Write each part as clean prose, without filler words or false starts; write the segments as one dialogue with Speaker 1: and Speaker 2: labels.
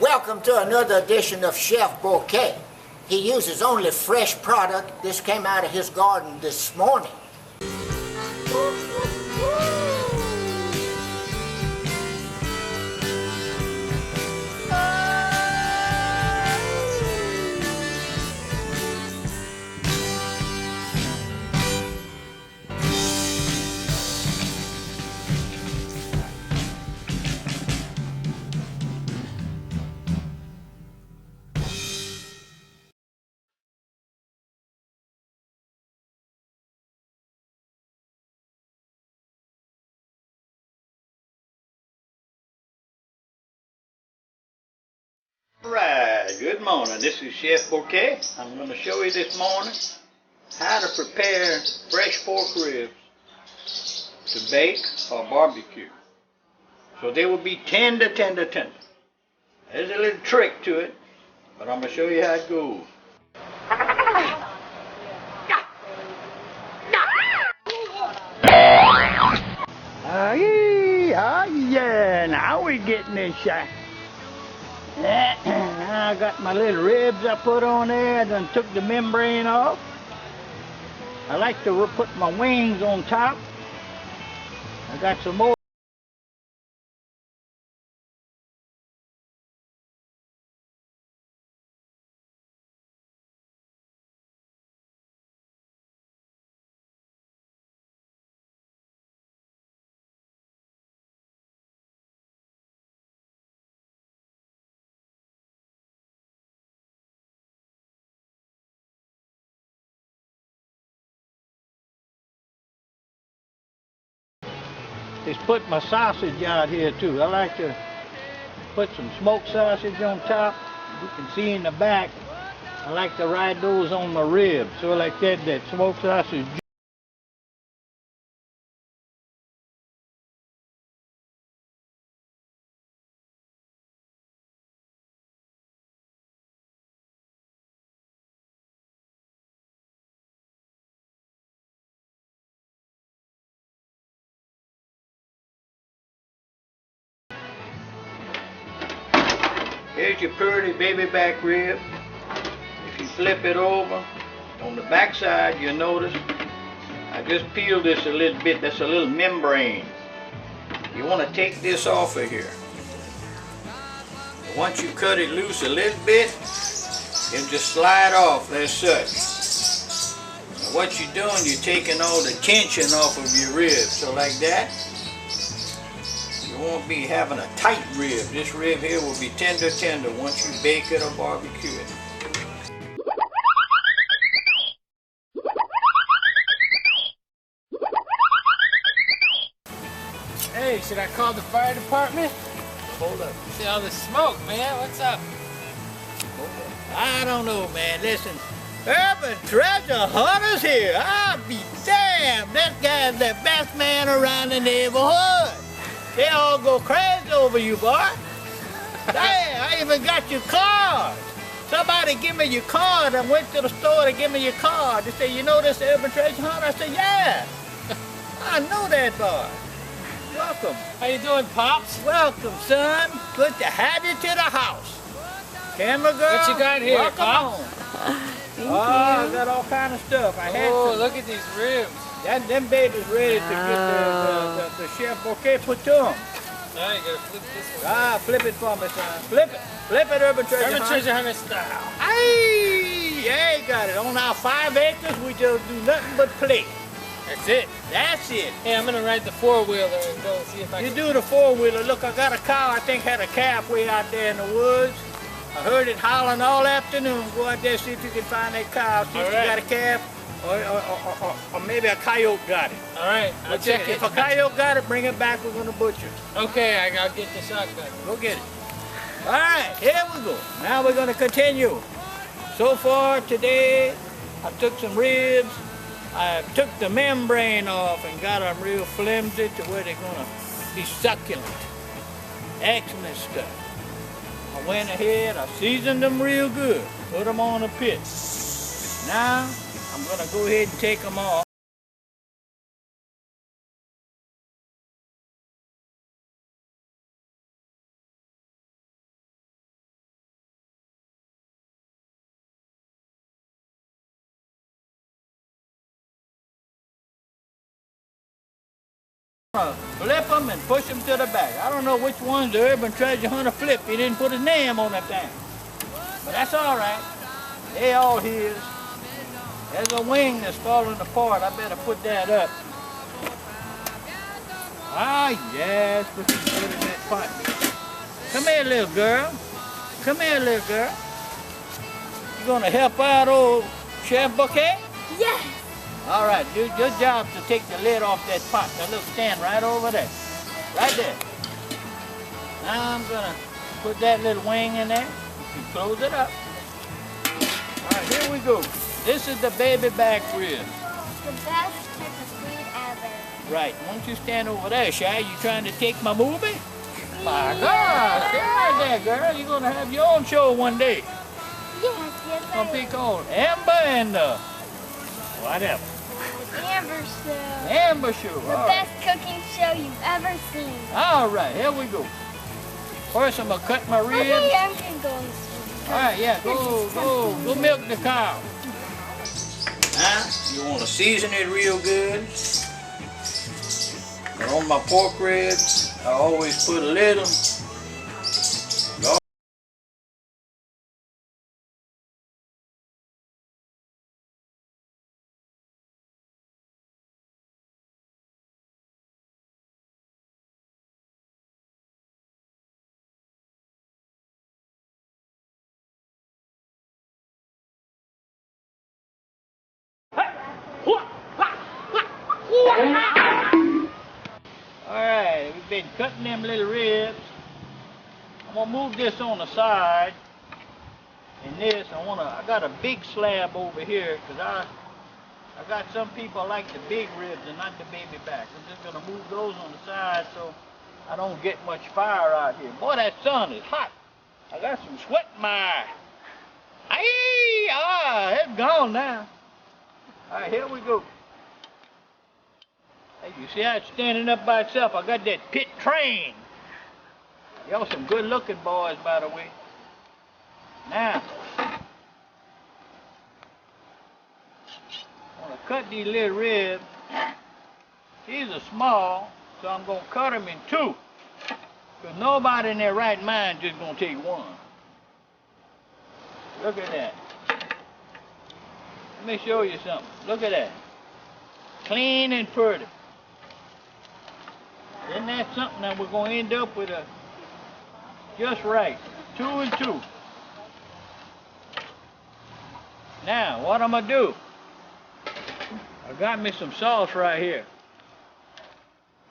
Speaker 1: Welcome to another edition of Chef Bourque. He uses only fresh product. This came out of his garden this morning.
Speaker 2: Alright, good morning. This is Chef Bourque. I'm going to show you this morning how to prepare fresh pork ribs to bake or barbecue. So they will be tender. There's a little trick to it, but I'm going to show you how it goes. Yeah, now we're getting this shot. I got my little ribs I put on there. I done took the membrane off. I like to put my wings on top. I got some more. Just put my sausage out here too. I like to put some smoked sausage on top. You can see in the back, I like to ride those on my ribs. So like that smoked sausage. Here's your pretty baby back rib. If you flip it over, on the back side you'll notice I just peeled this a little bit. That's a little membrane. You want to take this off of here. Once you cut it loose a little bit, it'll just slide off as such. Now what you're doing, you're taking all the tension off of your ribs. So like that, you won't be having a tight rib. This rib here will be tender once you bake it or barbecue it.
Speaker 3: Hey, should I call the fire department?
Speaker 2: Hold up.
Speaker 3: See all this smoke, man. What's up?
Speaker 2: I don't know, man. Listen, urban treasure hunters here. I'll be damned. That guy's the best man around the neighborhood. They all go crazy over you, boy. Damn, I even got your card. Somebody give me your card. I went to the store to give me your card. They say, you know this urban treasure hunter? I said, yeah. I know that boy. Welcome.
Speaker 3: How you doing, Pops?
Speaker 2: Welcome, son. Good to have you to the house. Camera girl.
Speaker 3: What you got here,
Speaker 2: welcome
Speaker 3: Pops?
Speaker 2: home. I got all kind of stuff. I had
Speaker 3: Oh,
Speaker 2: some.
Speaker 3: look at these ribs.
Speaker 2: Them babies ready to get the Chef Bourque put to them.
Speaker 3: Now you gotta flip this one.
Speaker 2: Flip it for me, son. Flip it, urban treasure
Speaker 3: Urban
Speaker 2: hunter.
Speaker 3: treasure hunter style.
Speaker 2: Hey, yeah, you got it. On our 5 acres, we just do nothing but play.
Speaker 3: That's it.
Speaker 2: That's it.
Speaker 3: Hey, I'm gonna ride the 4-wheeler and go see if I
Speaker 2: You
Speaker 3: can...
Speaker 2: do the 4-wheeler. Look, I got a cow, I think had a calf way out there in the woods. I heard it howling all afternoon. Go out there, see if you can find that cow. See if you got a calf, or maybe a coyote got it.
Speaker 3: All right, I'll check it.
Speaker 2: If a coyote got it, bring it back. We're gonna butcher it.
Speaker 3: Okay, I'll get the shotgun.
Speaker 2: Go get it. All right, here we go. Now we're gonna continue. So far today, I took some ribs. I took the membrane off and got them real flimsy to where they're gonna be succulent. Excellent stuff. I went ahead, I seasoned them real good, put them on a pit. Now, I'm gonna go ahead and take them off. Flip them and push them to the back. I don't know which one's the urban treasure hunter flip. He didn't put his name on that thing. But that's all right. They all his. There's a wing that's falling apart. I better put that up. Ah, yes. Put some good in that pot. Come here, little girl. Come here, little girl. You gonna help out old Chef Bouquet?
Speaker 4: Yes.
Speaker 2: All right, your job to take the lid off that pot. That little stand right over there. Right there. Now I'm gonna put that little wing in there. You close it up. All right, here we go. This is the baby back rib.
Speaker 4: The best type of food ever.
Speaker 2: Right. Why don't you stand over there, Shy? You trying to take my movie? My God, stay right there, girl. You're gonna have your own show one day.
Speaker 4: Yes,
Speaker 2: Gonna
Speaker 4: I
Speaker 2: be called Amber and whatever.
Speaker 4: Amber Show.
Speaker 2: Amber Show.
Speaker 4: The
Speaker 2: All
Speaker 4: best cooking show you've ever seen.
Speaker 2: right. All right, here we go. First, I'm gonna cut my ribs.
Speaker 4: Okay, I'm gonna go and see.
Speaker 2: All right, yeah, go milk the cow. Now, you want to season it real good. And on my pork ribs, I always put a little garlic. Alright, we've been cutting them little ribs. I'm gonna move this on the side. And this, I got a big slab over here because I got some people like the big ribs and not the baby back. I'm just gonna move those on the side so I don't get much fire out here. Boy, that sun is hot. I got some sweat in my eye. It's gone now. Alright, here we go. Hey, you see how it's standing up by itself? I got that pit train. Y'all some good looking boys, by the way. Now, I'm gonna cut these little ribs. These are small, so I'm gonna cut them in two. Because nobody in their right mind just gonna take one. Look at that. Let me show you something. Look at that. Clean and pretty. Isn't that something that we're going to end up with just right. 2 and 2. Now, what I'm going to do, I got me some sauce right here.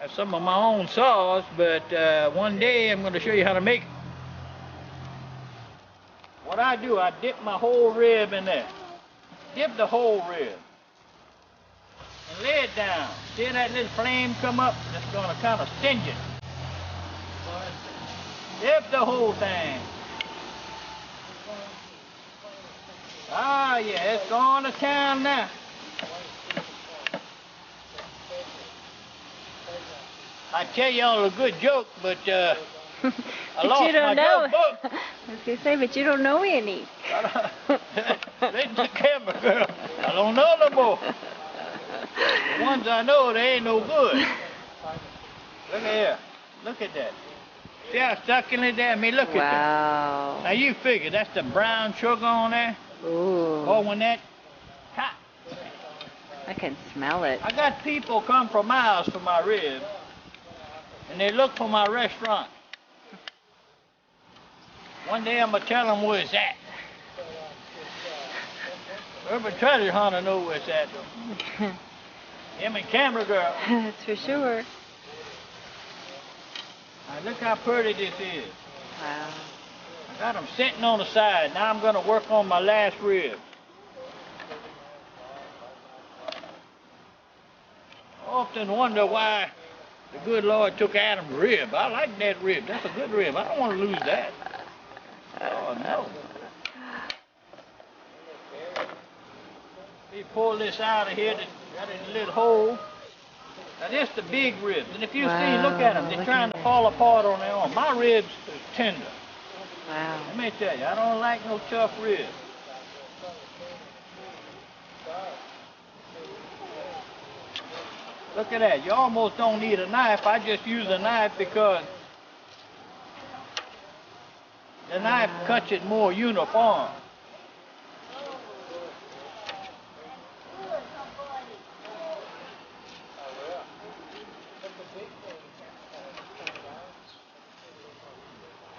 Speaker 2: That's some of my own sauce, but one day I'm going to show you how to make it. What I do, I dip my whole rib in there. Dip the whole rib. And lay it down. See that little flame come up? That's going to kind of singe it. Dip the whole thing. Ah, yeah, it's going to town now. I tell y'all a good joke, but I lost
Speaker 5: you don't
Speaker 2: my
Speaker 5: know.
Speaker 2: joke book.
Speaker 5: I was going to say, but you don't know any.
Speaker 2: Listen to the camera, girl. I don't know no more. The ones I know, they ain't no good. Look at here. Look at that. See how succulent that? I mean, look at that.
Speaker 5: Wow.
Speaker 2: Now you figure, that's the brown sugar on there.
Speaker 5: Ooh.
Speaker 2: Oh, when that hot.
Speaker 5: I can smell it.
Speaker 2: I got people come from miles for my ribs, and they look for my restaurant. One day I'm going to tell them where it's at. Urban treasure hunter know where it's at, though. Him and camera girl.
Speaker 5: That's for sure.
Speaker 2: Now look how pretty this is.
Speaker 5: Wow.
Speaker 2: I got them sitting on the side. Now I'm going to work on my last rib. I often wonder why the good Lord took Adam's rib. I like that rib. That's a good rib. I don't want to lose that. Oh, no. We pull this out of here. Got a little hole. Now this the big ribs. And if you see, look at them. They're trying to fall apart on their own. My ribs are tender.
Speaker 5: Wow.
Speaker 2: Let me tell you, I don't like no tough ribs. Look at that. You almost don't need a knife. I just use a knife because the knife cuts it more uniform.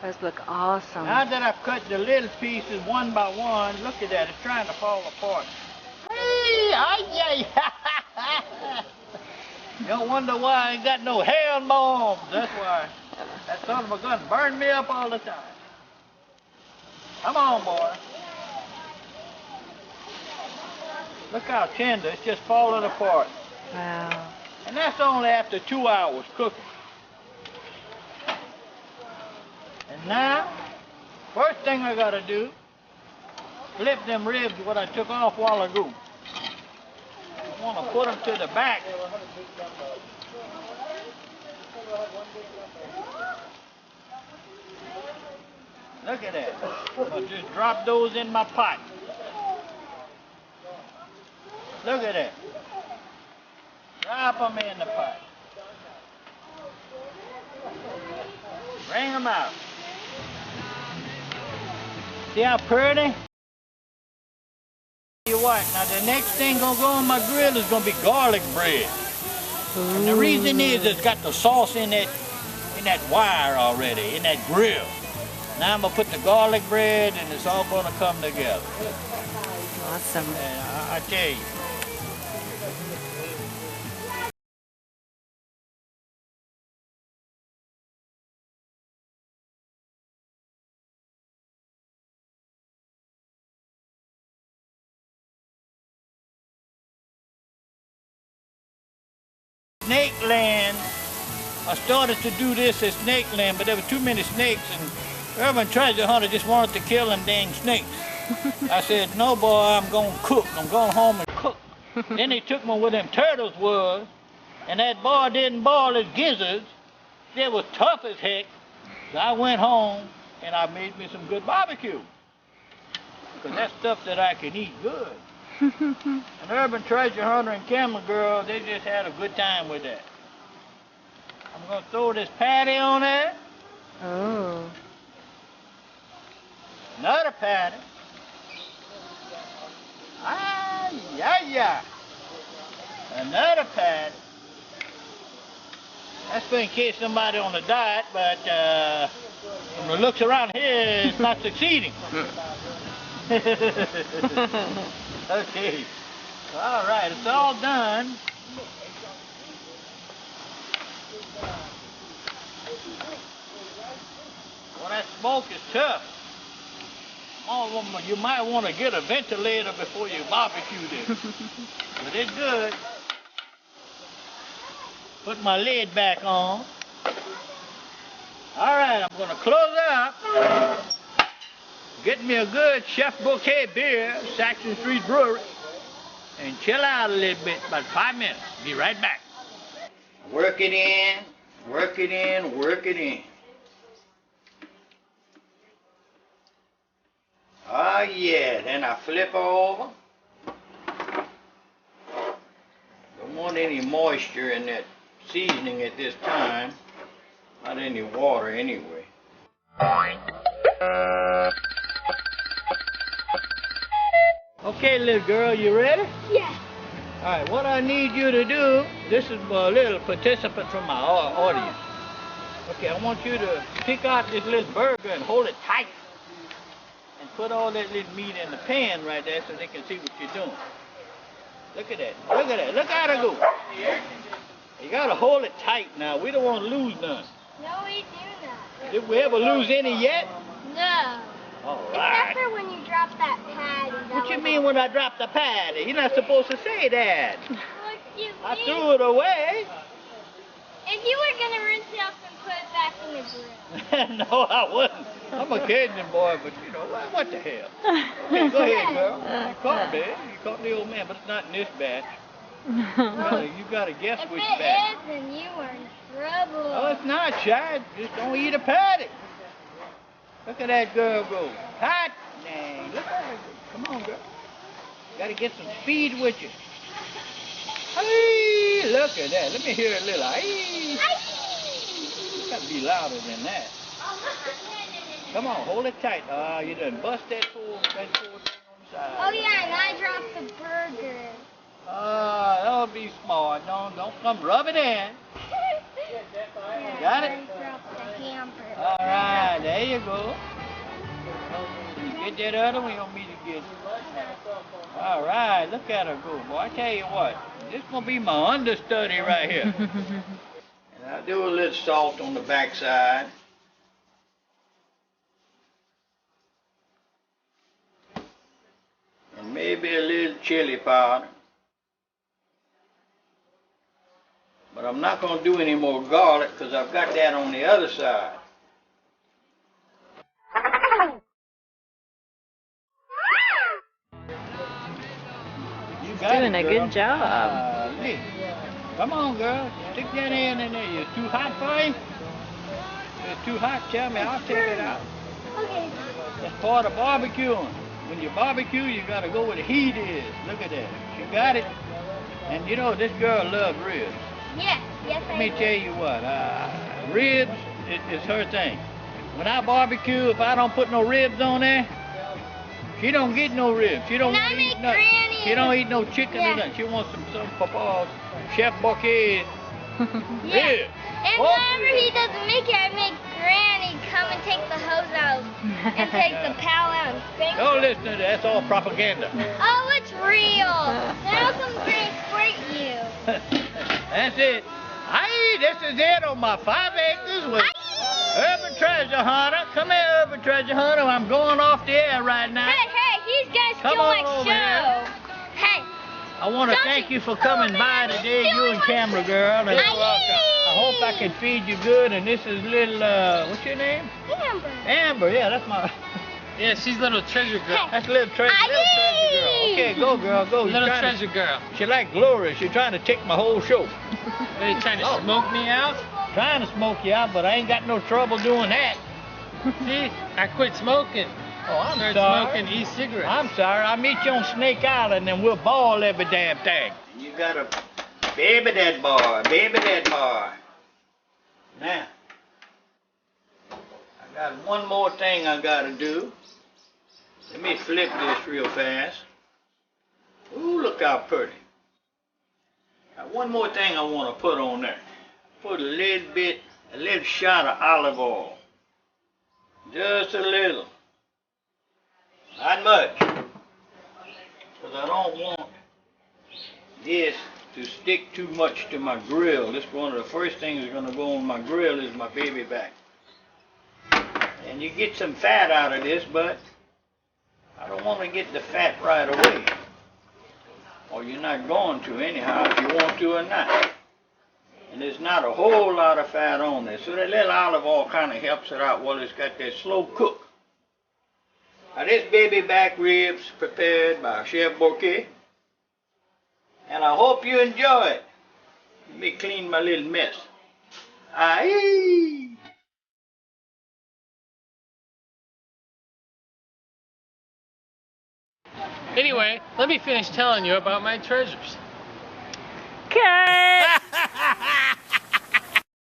Speaker 5: Those look awesome.
Speaker 2: Now that I've cut the little pieces one by one, look at that. It's trying to fall apart. Hey, ay, ay. You don't wonder why I ain't got no hair on my arms. That's why. That son of a gun burned me up all the time. Come on, boy. Look how tender. It's just falling apart.
Speaker 5: Wow.
Speaker 2: And that's only after 2 hours cooking. And now, first thing I gotta do, flip them ribs what I took off a while ago. I want to put them to the back. Look at that. I'll just drop those in my pot. Look at that. Drop them in the pot. Bring them out. See how pretty? You what? Now the next thing gonna go on my grill is gonna be garlic bread. And the reason is it's got the sauce in that wire already, in that grill. Now I'm gonna put the garlic bread and it's all gonna come together.
Speaker 5: Awesome.
Speaker 2: And I tell you. Snake land, I started to do this at snake land, but there were too many snakes and urban treasure hunter just wanted to kill them dang snakes. I said, no boy, I'm gonna cook. I'm going home and cook. Then they took me where them turtles was, and that boy didn't boil his gizzards. They was tough as heck. So I went home and I made me some good barbecue. Because that's stuff that I can eat good. An urban treasure hunter and camera girl, they just had a good time with that. I'm going to throw this patty on there.
Speaker 5: Oh.
Speaker 2: Another patty. Ah, yeah, yeah. Another patty. That's for in case somebody on a diet, but from the looks around here, it's not succeeding. Okay. All right, it's all done. Well, that smoke is tough. You might want to get a ventilator before you barbecue this. But it's good. Put my lid back on. All right, I'm going to close up. Get me a good Chef Bourque beer, Saxon Street Brewery, and chill out a little bit, about 5 minutes. Be right back. Work it in, work it in, work it in. Oh yeah, then I flip over. Don't want any moisture in that seasoning at this time. Not any water anyway. Okay, little girl, you ready?
Speaker 4: Yeah.
Speaker 2: All right, what I need you to do, this is a little participant from my audience. Okay, I want you to pick out this little burger and hold it tight. And put all that little meat in the pan right there so they can see what you're doing. Look at that, look at that, look how it go. You gotta hold it tight now, we don't want to lose none.
Speaker 4: No, we do not.
Speaker 2: Did we ever lose any yet?
Speaker 4: No.
Speaker 2: All right.
Speaker 4: Except for when you drop that patty.
Speaker 2: What you mean when I drop the patty? You're not supposed to say that.
Speaker 4: What you mean?
Speaker 2: I threw it away.
Speaker 4: If you were going to rinse it off and put it back in the grill.
Speaker 2: No, I wasn't. I'm a Cajun boy, but you know, what the hell? Okay, go ahead, girl. You caught me. You caught the old man, but it's not in this batch. You gotta guess which batch.
Speaker 4: If it is, then you are in trouble.
Speaker 2: Oh, it's not, child. Just don't eat a patty. Look at that girl go. Hot dang. Look at her go. Come on, girl. You gotta get some speed with you. Hey, look at that. Let me hear a little. Aye. Gotta be louder than that. Come on, hold it tight. You done bust that poor thing on the side.
Speaker 4: Oh yeah, and I dropped the burger.
Speaker 2: That'll be smart. Don't come rub it in. Got it?
Speaker 4: I dropped the hamburger.
Speaker 2: All right, there you go. Get that other one on me to get. All right, look at her go, boy. I tell you what, this gonna be my understudy right here. And I'll do a little salt on the backside. And maybe a little chili powder. But I'm not gonna do any more garlic because I've got that on the other side.
Speaker 5: Doing a good job.
Speaker 2: Hey, come on, girl. Stick that in there. It's too hot for you? It's too hot, tell me. I'll take it out.
Speaker 4: Okay.
Speaker 2: That's part of barbecuing. When you barbecue, you got to go where the heat is. Look at that. You got it? And you know, this girl loves ribs.
Speaker 4: Yes,
Speaker 2: Let me tell you what. Ribs is her thing. When I barbecue, if I don't put no ribs on there, she don't get no ribs. She don't
Speaker 4: And I
Speaker 2: want to eat
Speaker 4: make
Speaker 2: nothing.
Speaker 4: granny.
Speaker 2: She don't eat no chicken or nothing. She wants some Papa's Chef Bourque ribs.
Speaker 4: Yeah. And
Speaker 2: Oh.
Speaker 4: whenever he doesn't make it, I make Granny come and take the hose out and take the pal out and spank
Speaker 2: Don't listen to that. That's all propaganda.
Speaker 4: Oh, it's real. Now come Granny squirt you.
Speaker 2: That's it. Aye, this is it on my 5 acres with Urban Treasure Hunter. Come here, Urban Treasure Hunter. I'm going off the air right now.
Speaker 4: Hey, he's gonna
Speaker 2: Come
Speaker 4: steal
Speaker 2: on
Speaker 4: my
Speaker 2: over
Speaker 4: show.
Speaker 2: here.
Speaker 4: Hey.
Speaker 2: I want to
Speaker 4: Don't
Speaker 2: thank
Speaker 4: you
Speaker 2: you for coming
Speaker 4: fool
Speaker 2: by
Speaker 4: me.
Speaker 2: today, you
Speaker 4: Stealing
Speaker 2: and
Speaker 4: my
Speaker 2: Camera Girl. And
Speaker 4: Aye.
Speaker 2: I hope I can feed you good. And this is little, what's your name?
Speaker 4: Amber.
Speaker 2: Amber. Yeah, that's my,
Speaker 3: Yeah, she's little treasure girl.
Speaker 2: that's little treasure girl. Okay, go, girl, go.
Speaker 3: Little
Speaker 2: You're trying
Speaker 3: treasure girl.
Speaker 2: She like Gloria. She's trying to take my whole show.
Speaker 3: Are you trying to smoke me out?
Speaker 2: Trying to smoke you out, but I ain't got no trouble doing that.
Speaker 3: See, I quit smoking.
Speaker 2: Oh, I'm
Speaker 3: Started
Speaker 2: sorry.
Speaker 3: smoking e-cigarettes.
Speaker 2: I'm sorry. I'll meet you on Snake Island and we'll ball every damn thing. You gotta baby that boy, baby that boy. Now, I got one more thing I gotta do. Let me flip this real fast. Ooh, look how pretty. Now, one more thing I want to put on there. Put a little shot of olive oil. Just a little. Not much. Because I don't want this to stick too much to my grill. This is one of the first things that's going to go on my grill is my baby back. And you get some fat out of this, but I don't want to get the fat right away. Or you're not going to anyhow, if you want to or not. And there's not a whole lot of fat on there. So that little olive oil kind of helps it out while it's got that slow cook. Now this baby back ribs prepared by Chef Bourque. And I hope you enjoy it. Let me clean my little mess. Aye.
Speaker 3: Anyway, let me finish telling you about my treasures.
Speaker 5: Cut!